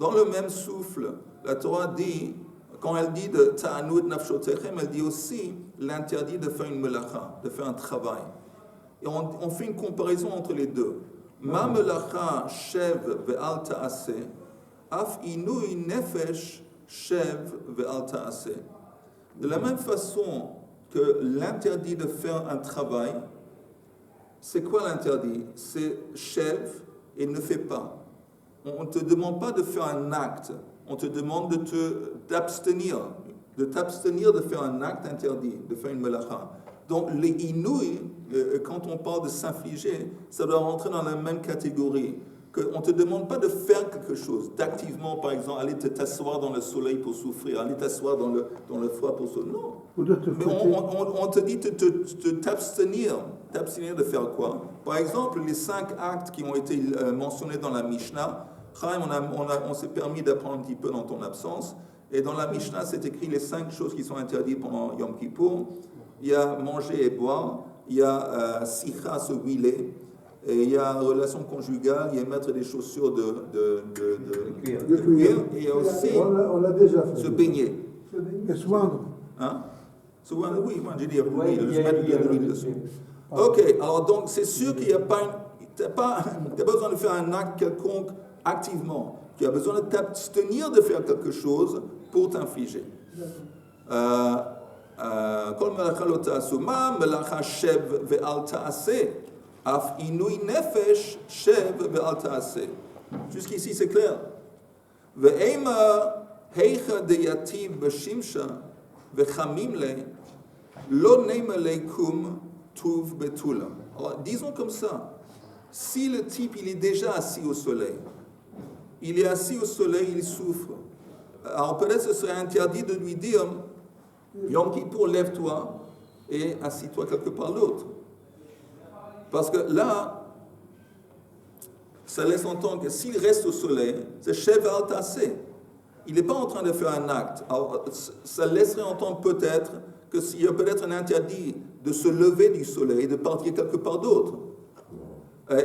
Dans le même souffle, la Torah dit, quand elle dit de ta'anu et nafshotechem, elle dit aussi l'interdit de faire une melacha, de faire un travail. Et on fait une comparaison entre les deux. Ma melacha shev ve'al ta'ase, af inui nefesh shev ve'al ta'ase. De la même façon que l'interdit de faire un travail, c'est quoi l'interdit? C'est shev et ne fais pas. On ne te demande pas de faire un acte, on te demande d'abstenir de faire un acte interdit, de faire une melacha. Donc les inouïs, quand on parle de s'infliger, ça doit rentrer dans la même catégorie. On ne te demande pas de faire quelque chose, d'activement, par exemple, aller t'asseoir dans le soleil pour souffrir, aller t'asseoir dans le froid pour souffrir. Non. Mais on te dit de t'abstenir de faire quoi? Par exemple, les 5 actes qui ont été mentionnés dans la Mishnah, Chaim, on s'est permis d'apprendre un petit peu dans ton absence. Et dans la Mishnah, c'est écrit les 5 choses qui sont interdites pendant Yom Kippour. Il y a manger et boire, il y a sicha, se huiler, et il y a relation conjugale, il y a mettre des chaussures de cuir, et il y a aussi on l'a déjà fait. se baigner. Et soindre. Hein? Se baigner, oui, moi j'ai dit se mettre de l'huile dessus. Ok, alors donc c'est sûr qu'il n'y a pas t'as besoin de faire un acte quelconque activement. Tu as besoin de t'abstenir de faire quelque chose pour t'infliger. Kol melacha lo ta'asu, ma melacha shev ve'al ta'aseh, af inui nefesh shev ve'al ta'aseh. Jusqu'ici c'est clair. Ve'ema heicha deyativ b'shimsha ve'chamim le, lo neima leikum tuv betula. Alors disons comme ça, si le type il est déjà assis au soleil, il est assis au soleil, il souffre. Alors peut-être ce serait interdit de lui dire Yom Kippour, lève-toi et assis-toi quelque part d'autre. Parce que là, ça laisse entendre que s'il reste au soleil, c'est Shev al Taseh. Il n'est pas en train de faire un acte. Alors, ça laisserait entendre peut-être qu'il y a peut-être un interdit de se lever du soleil et de partir quelque part d'autre.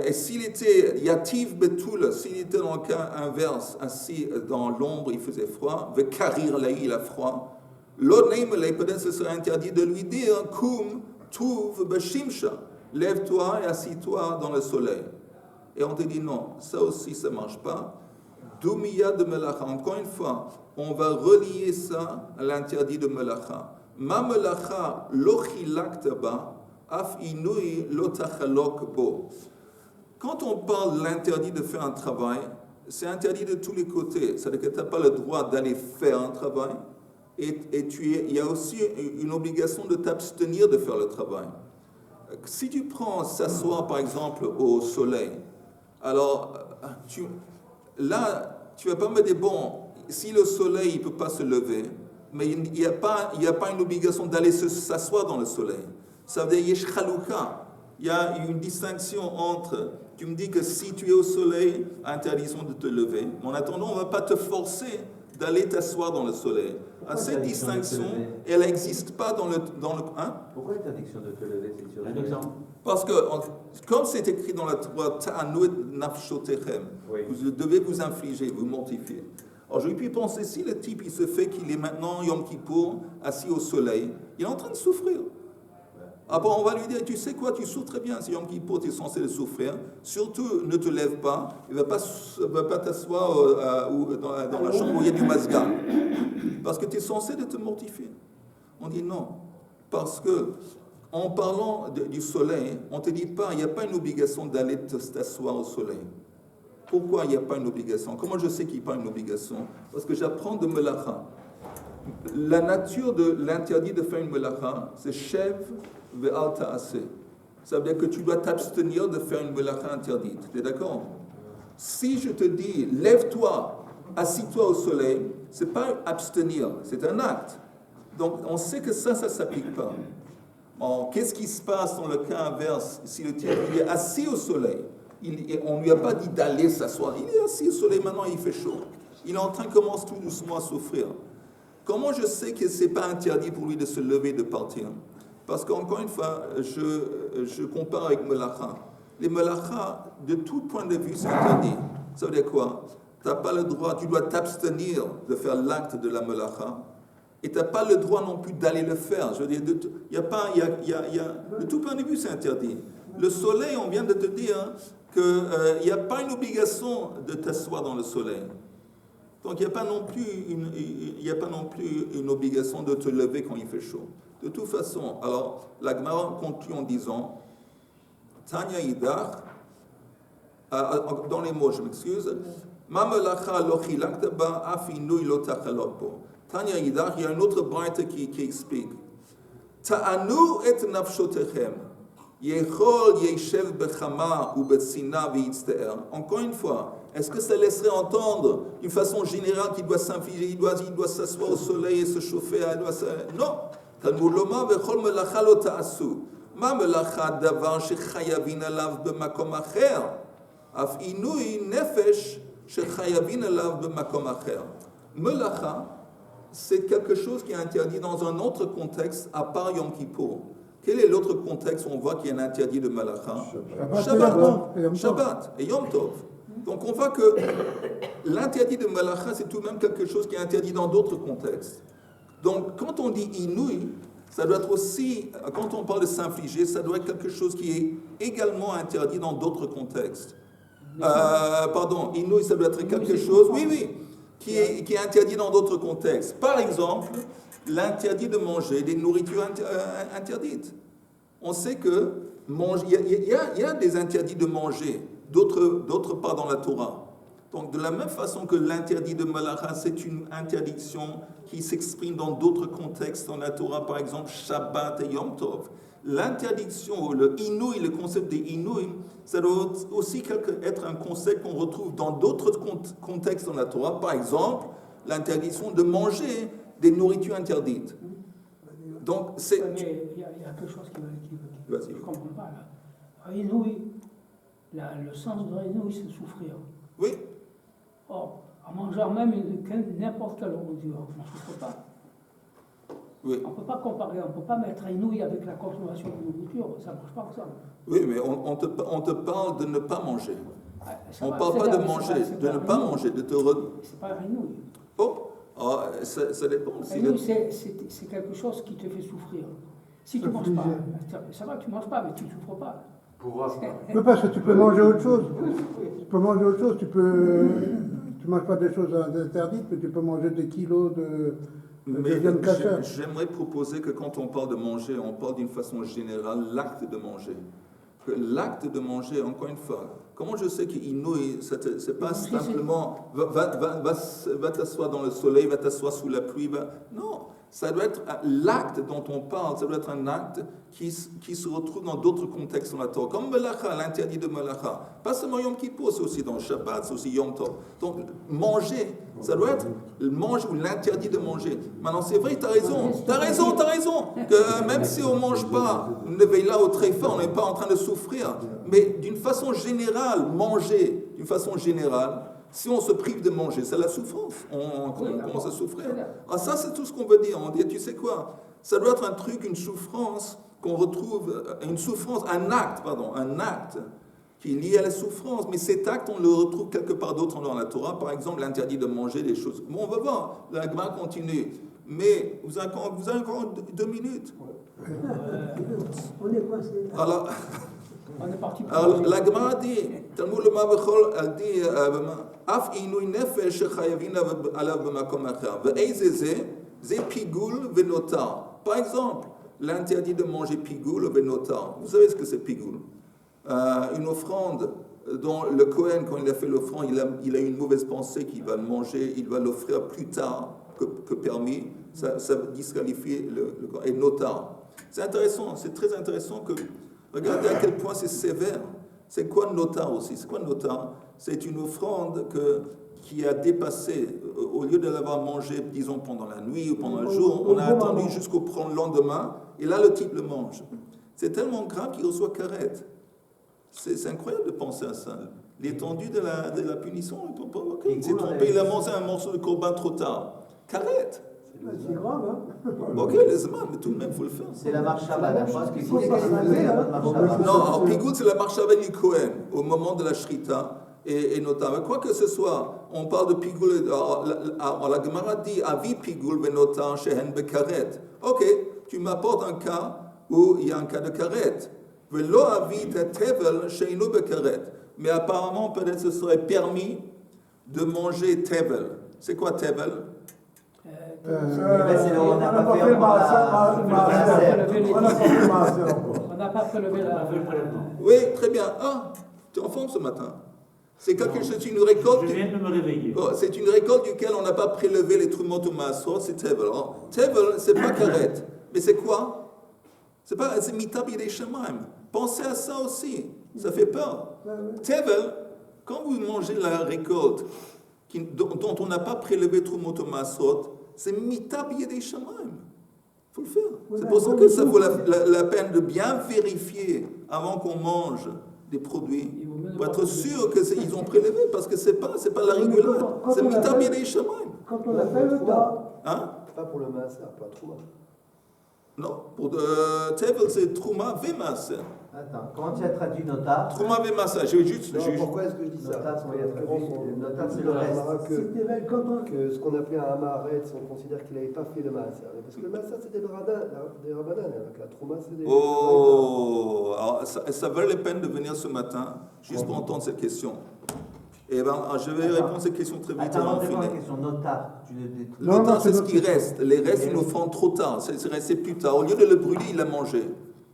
Et s'il était yativ betul, s'il était dans le cas inverse, assis dans l'ombre, il faisait froid, vekarir laï, il a froid, l'oneimele, peut-être ce serait interdit de lui dire kum tuv beshimsha, lève-toi et assis-toi dans le soleil. Et on te dit non, ça aussi ça ne marche pas. Doumiya de melacha, encore une fois, on va relier ça à l'interdit de melacha. Ma melacha lo chilaktaba, af inui lo tachalok bo. Quand on parle de l'interdit de faire un travail, c'est interdit de tous les côtés. C'est-à-dire que tu n'as pas le droit d'aller faire un travail et il y a aussi une obligation de t'abstenir de faire le travail. Si tu prends s'asseoir par exemple au soleil, alors tu vas pas me dire, bon, si le soleil ne peut pas se lever, mais il n'y a pas une obligation d'aller s'asseoir dans le soleil. Ça veut dire yesh chalouka. Il y a une distinction entre, tu me dis que si tu es au soleil, interdiction de te lever. Mais en attendant, on ne va pas te forcer d'aller t'asseoir dans le soleil. Cette distinction, elle n'existe pas dans le hein? Pourquoi interdiction de te lever? C'est sur un exemple. Parce que, comme c'est écrit dans la Torah, ta'anu nafshotechem, vous devez vous infliger, vous mortifier. Alors, je puis penser, si le type, il se fait qu'il est maintenant Yom Kippour, assis au soleil, il est en train de souffrir. Après, on va lui dire, tu sais quoi, tu souffres très bien, si Yom Kippour, tu es censé le souffrir. Surtout, ne te lève pas, il ne va pas t'asseoir dans la chambre où il y a du mazga. Parce que tu es censé de te mortifier. On dit non. Parce que, en parlant du soleil, on ne te dit pas, il n'y a pas une obligation d'aller t'asseoir au soleil. Pourquoi il n'y a pas une obligation? Comment je sais qu'il n'y a pas une obligation? Parce que j'apprends de Melacha. La nature de l'interdit de faire une Melacha, c'est Shev ve'al ta'aseh. Ça veut dire que tu dois t'abstenir de faire une Melacha interdite. Tu es d'accord? Si je te dis, lève-toi, assis-toi au soleil, ce n'est pas abstenir, c'est un acte. Donc on sait que ça ne s'applique pas. Qu'est-ce qui se passe dans le cas inverse? Si le type il est assis au soleil, on ne lui a pas dit d'aller s'asseoir, il est assis au soleil, maintenant il fait chaud. Il est en train de commencer tout doucement à souffrir. Comment je sais que ce n'est pas interdit pour lui de se lever et de partir? Parce qu'encore une fois, je compare avec Melacha. Les Melacha, de tout point de vue, c'est interdit. Ça veut dire quoi? Tu n'as pas le droit, tu dois t'abstenir de faire l'acte de la Melacha. Et tu n'as pas le droit non plus d'aller le faire. Je veux dire, de tout point de vue, c'est interdit. Le soleil, on vient de te dire qu'il n'y a pas une obligation de t'asseoir dans le soleil. Donc, il n'y a pas non plus une obligation de te lever quand il fait chaud. De toute façon, alors, la Gemara conclut en disant, Tanya Idach, dans les mots, je m'excuse, Ma melacha lo chilakta ba af inui lo tachalot bo. Tanya Idach, il y a une autre braïta qui explique. Ta'anu et nafshotechem, yechol yeshev bechama ou betsina veitzte'er. Encore une fois, est-ce que ça laisserait entendre d'une façon générale qu'il doit s'infliger, il doit s'asseoir au soleil et se chauffer? Non. Talmud loma vechol melacha lo ta'asu. Ma melacha davar shechayavin alav b'makom acher. Af inui nefesh shechayavin alav b'makom acher. Melacha, c'est quelque chose qui est interdit dans un autre contexte à part Yom Kippour. Quel est l'autre contexte où on voit qu'il y a un interdit de Melacha? Shabbat et Yom Tov. Donc on voit que l'interdit de Melacha, c'est tout de même quelque chose qui est interdit dans d'autres contextes. Donc quand on dit inouï, ça doit être aussi, quand on parle de s'infliger, ça doit être quelque chose qui est également interdit dans d'autres contextes. Inouï, ça doit être quelque chose, qui est interdit dans d'autres contextes. Par exemple, l'interdit de manger des nourritures interdites. On sait que il y a des interdits de manger d'autre part dans la Torah. Donc de la même façon que l'interdit de Melacha, c'est une interdiction qui s'exprime dans d'autres contextes dans la Torah, par exemple Shabbat et Yom Tov. L'interdiction, le inouï, le concept des inouï, ça doit aussi être un concept qu'on retrouve dans d'autres contextes dans la Torah. Par exemple, l'interdiction de manger des nourritures interdites. Donc, c'est... Mais il y a quelque chose qui je ne comprends pas là. Inouï, le sens de inouï, c'est souffrir. Oui. Or, en mangeant même n'importe quelle nourriture, on ne souffre pas. Oui. On ne peut pas comparer, on ne peut pas mettre inouï avec la consommation de nourriture, ça ne marche pas comme ça. Oui, mais on te parle de ne pas manger. On ne parle pas de manger, de ne pas manger, de te... C'est pas inouï. Ça dépend. Inouï, c'est quelque chose qui te fait souffrir. Si tu ne manges pas, ça va, tu ne manges pas, mais tu ne souffres pas. Mais parce que tu peux manger autre chose. Tu peux manger autre chose. Tu manges pas des choses interdites, mais tu peux manger des kilos de viande cachère. J'aimerais proposer que quand on parle de manger, on parle d'une façon générale l'acte de manger. Que l'acte de manger, encore une fois, comment je sais qu'inouï, c'est pas simplement va t'asseoir dans le soleil, va t'asseoir sous la pluie. Non, ça doit être l'acte dont on parle, ça doit être un acte qui se retrouve dans d'autres contextes dans la Torah. Comme Melacha, l'interdit de Melacha. Pas seulement Yom Kippour, c'est aussi dans Shabbat, c'est aussi Yom Tov. Donc, manger, ça doit être le manger ou l'interdit de manger. Maintenant, c'est vrai, tu as raison. Que même si on ne mange pas, ne veille là au tréfa, on n'est pas en train de souffrir. Mais d'une façon générale, manger, d'une façon générale, si on se prive de manger, c'est la souffrance. On commence à souffrir. Ah, ça, c'est tout ce qu'on veut dire. On dit, tu sais quoi? Ça doit être un truc, une souffrance qu'on retrouve, un acte qui est lié à la souffrance. Mais cet acte, on le retrouve quelque part d'autre dans la Torah. Par exemple, l'interdit de manger des choses. Bon, on va voir. La Gemara continue. Mais vous avez encore 2 minutes. On est coincé. Alors, On est parti pour alors la Gemara dit, Talmud le Mavechol, elle dit, Af inouï nefesh chayavin alav b'makom acher. Ve'eize ze pigoul venotar. Par exemple, l'interdit de manger pigoul venotar. Vous savez ce que c'est pigoul? Une offrande dont le Kohen, quand il a fait l'offrande, il a une mauvaise pensée qu'il va le manger, il va l'offrir plus tard que permis. Ça disqualifie le Kohen. Et notar. C'est intéressant, c'est très intéressant que... Regardez à quel point c'est sévère. C'est quoi notar aussi? C'est quoi notar? C'est une offrande qui a dépassé, au lieu de l'avoir mangé, disons, pendant la nuit ou pendant le jour, on a attendu jusqu'au lendemain, et là, le type le mange. C'est tellement grave qu'il reçoit carette. C'est incroyable de penser à ça. L'étendue de la punition, il s'est trompé, il a mangé un morceau de corban trop tard. Carette. C'est grave, hein? Ok, les mains, mais tout de même, il faut le faire. C'est la marche Shabbat. Je pense qu'il faut C'est pas la lever la marche Shabbat. Non, en Pigoul, c'est la marche avec le Kohen, au moment de la Shrita, et notamment. Quoi que ce soit, on parle de Pigoul, la Gemara dit, Avi Pigoul venotar shehen bekaret. Ok, tu m'apportes un cas où il y a un cas de karet. Velo avi tevel sheinu bekaret. Mais apparemment, peut-être ce serait permis de manger tevel. C'est quoi tevel? On n'a pas fait le On n'a pas prélevé la. Oui, très bien. Ah, tu es en forme ce matin. C'est quelque chose, c'est une récolte. Je viens de me réveiller. Oh, c'est une récolte duquel on n'a pas prélevé les trumot ou maasot, c'est tevel. Tevel, c'est pas karet. Mais c'est quoi? C'est mitab yedei shemaim. Pensez à ça aussi. Ça fait peur. Tevel, quand vous mangez la récolte dont on n'a pas prélevé trumot ou maasot, c'est mitab yedei shemaim. Il faut le faire. C'est pour ça que ça vaut la peine de bien vérifier avant qu'on mange des produits, pour être sûr qu'ils ont prélevé, parce que c'est pas la rigolade. C'est mitab yedei shemaim. Quand on a fait le tas. Hein? Pas pour le maaser, pas trop. Non, pour Tevel, c'est Trouma Vemaser. Attends, comment tu as traduit notar? Trouma Vemaser, je vais juste. Non, pourquoi est-ce que je dis ça? Notar, Parce qu'il y a notar, c'est le reste. Que ce qu'on appelait un amaret, on considère qu'il n'avait pas fait le maaser. Parce que le maaser, c'est des rabbanan, avec la trouma, c'est des... Oh, alors ça valait la peine de venir ce matin, juste pour entendre cette question. Et ben, je vais répondre à cette question très vite. Attends, la question, notar. Notar, c'est ce qui reste. Les restes, ils nous font trop tard. C'est resté plus tard. Au lieu de le brûler, il l'a mangé.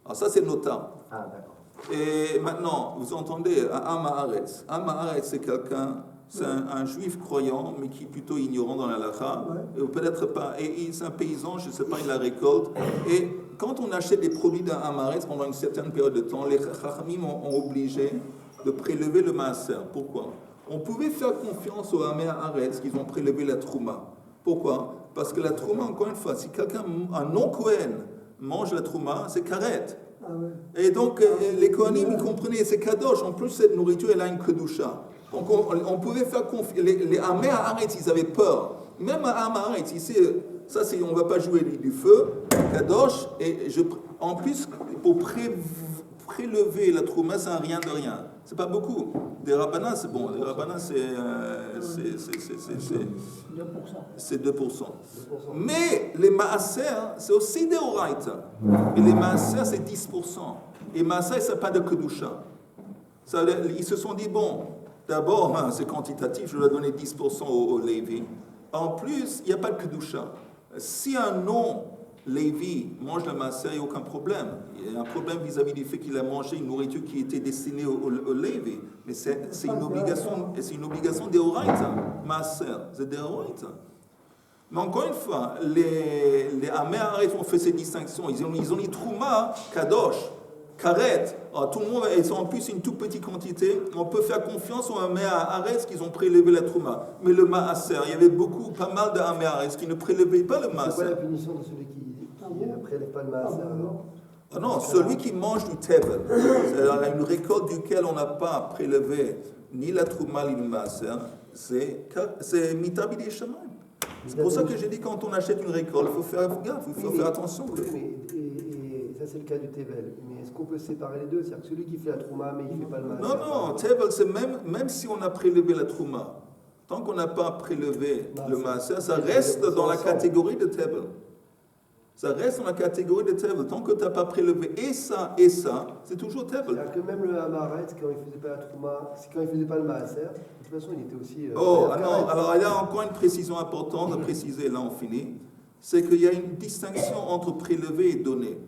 Alors ça, c'est notar. Ah, d'accord. Et maintenant, vous entendez, Amaharetz. Amaharetz, c'est quelqu'un, c'est un juif croyant, mais qui est plutôt ignorant dans la halakha. Ou peut-être pas. Et c'est un paysan, je ne sais pas, il la récolte. Et quand on achète des produits d'un Amaharetz pendant une certaine période de temps, les chachamim ont obligé de prélever le maaser. Pourquoi? On pouvait faire confiance aux Amaharetz qu'ils ont prélevé la trouma. Pourquoi? Parce que la trouma, encore une fois, si quelqu'un, un non-Kohen, mange la trouma, c'est karet. Ah ouais. Et donc, les Kohanim, ils comprenaient, c'est kadosh. En plus, cette nourriture, elle a une kedusha. Donc, on pouvait faire confiance. Les Amaharetz, ils avaient peur. Même à Amaharetz, ici, ça, on ne va pas jouer du feu, kadosh. Et en plus, pour prélever la trouma, c'est un rien de rien. C'est pas beaucoup. Des rabbanas, c'est bon. Des rabbanas, c'est 2%. Mais les maaser, c'est aussi des oraita. Et les maaser, c'est 10%. Et maaser, c'est pas de kedusha. Ils se sont dit, bon, d'abord, c'est quantitatif, je dois donner 10% au Lévi. En plus, il n'y a pas de kedusha. Si un non Lévi mange le maaser, il n'y a aucun problème. Il y a un problème vis-à-vis du fait qu'il a mangé une nourriture qui était destinée au Lévi. Mais c'est une obligation d'Oraita. Maaser, c'est d'Oraita. Mais encore une fois, les Amaharetz ont fait ces distinctions. Ils ont dit Trouma, Kadosh, Karet. Alors, tout le monde, ils sont en plus une toute petite quantité. On peut faire confiance aux Amaharetz qu'ils ont prélevé la Trouma. Mais le Maaser, il y avait pas mal d'Amaharetz qui ne prélevaient pas le Maaser. C'est quoi la punition de celui qui ne prélève pas le maaser? Ah non, celui qui mange du tevel, c'est une récolte duquel on n'a pas prélevé ni la trouma ni le maaser, c'est mitab yedei shemaim. C'est pour ça que j'ai dit quand on achète une récolte, il faut faire gaffe, il faut faire attention. Et ça c'est le cas du tevel. Mais est-ce qu'on peut séparer les deux? C'est-à-dire que celui qui fait la trouma mais il ne fait pas le maaser? Non, tevel, c'est même si on a prélevé la trouma, tant qu'on n'a pas prélevé le maaser, ça reste dans la catégorie de tevel. Ça reste dans la catégorie de Tevel. Tant que tu n'as pas prélevé et ça, c'est toujours Tevel. C'est-à-dire que même le Hamaret, quand il ne faisait pas la Trouma, quand il ne faisait pas le Maaser, de toute façon, il était aussi. Non, alors il y a encore une précision importante à préciser, là on finit. C'est qu'il y a une distinction entre prélever et donner.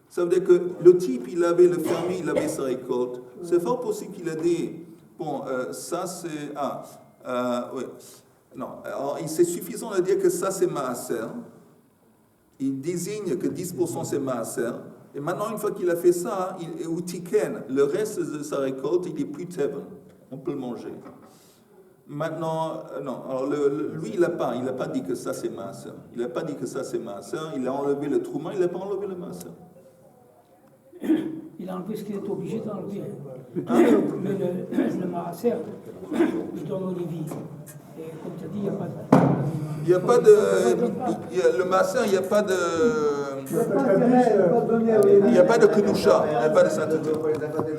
Ça veut dire que le type, il avait le fermier, il avait sa récolte. C'est fort possible qu'il a dit, bon, ça c'est... oui. Non, alors c'est suffisant de dire que ça c'est Maaser. Il désigne que 10% c'est Maaser. Et maintenant, une fois qu'il a fait ça, ou Tiken, le reste de sa récolte, il n'est plus Tevel. On peut le manger. Maintenant, non, alors lui, il n'a pas dit que ça c'est Maaser. Il n'a pas dit que ça c'est Maaser. Il a enlevé le Trouma, il n'a pas enlevé le Maaser. Il a enlevé ce qu'il est obligé d'enlever. Le Maaser, il donne au Lévi. Et comme tu as dit, il n'y a pas de... Il n'y a pas de... Le Maaser, il n'y a pas de... Il n'y a pas de Kedusha, il n'y a pas de sainteté.